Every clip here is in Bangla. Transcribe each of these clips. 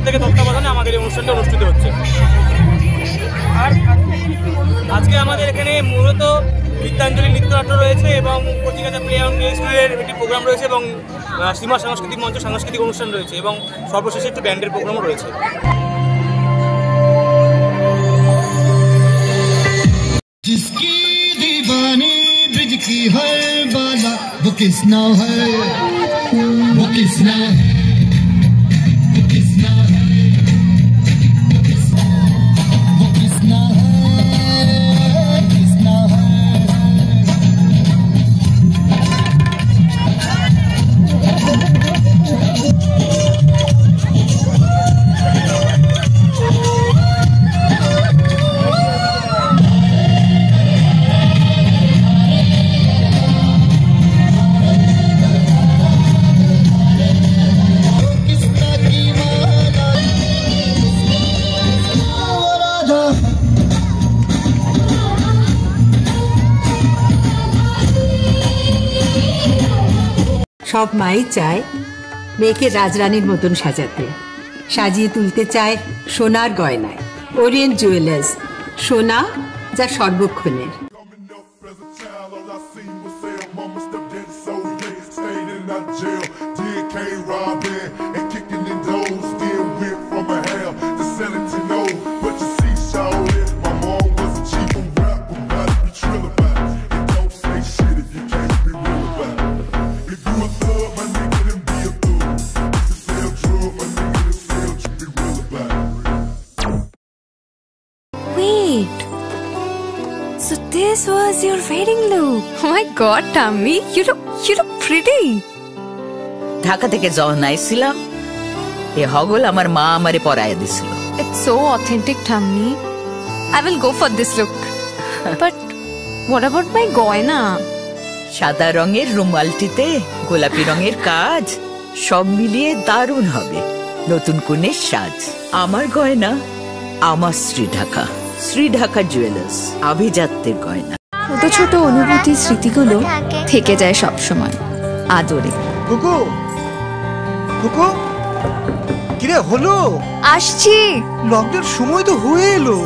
প্রত্যেকের তত্ত্বাবধানে আমাদের এই অনুষ্ঠানটা অনুষ্ঠিত হচ্ছে। আর আজকে আমাদের এখানে মূলত গীতাঞ্জলি নৃত্যনাট্য রয়েছে এবং কচিকাঁচা প্লে অ্যান্ড প্লে স্কুলের একটি প্রোগ্রাম রয়েছে এবং সীমা সাংস্কৃতিক মঞ্চ সাংস্কৃতিক অনুষ্ঠান রয়েছে এবং সর্বশেষে একটি ব্যান্ডের প্রোগ্রামও রয়েছে। जिसकी दीवानी ब्रिज की हर बाला वो किसना है, वो किसना है, वो किसना है, वो किसना है, किसना है। সব মাই চায় মেয়েকে রাজরানীর মতন সাজাতে, সাজিয়ে তুলতে চায় সোনার গয়নায়। ওরিয়েন্ট জুয়েলার্স, সোনা যা সর্বক্ষণের। So this was your wedding look. Oh my god, Tammy, you look pretty. Dhaka থেকে যখন আইছিলাম এ হগল আমার মা আমারে পরায় দিছিল। It's so authentic, Tammy. I will go for this look. But what about my goina? সাদা রঙের রুমালটিতে গোলাপি রঙের কাজ, সব মিলিয়ে দারুণ হবে নতুন কনের সাজ। আমার গয়না আমার শ্রী ঢাকা জুয়েলার্স, আভিজাত্যের গয়না। ছোট ছোট অনুভূতি স্মৃতিগুলো থেকে যায় সব সময় আদরে। কুকু কুকু কিরে হলো? আসছি। লকডাউন সময় তো হয়ে এলো।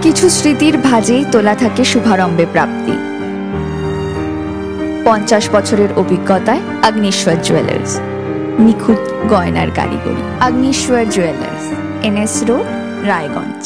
কিছু স্মৃতির ভাজেই তোলা থাকে শুভারম্ভে প্রাপ্তি। 50 বছরের অভিজ্ঞতায় আগ্নেশ্বর জুয়েলার্স, নিখুঁত গয়নার কারিগরি। Agneshwar jewellers, NS road, Raiganj.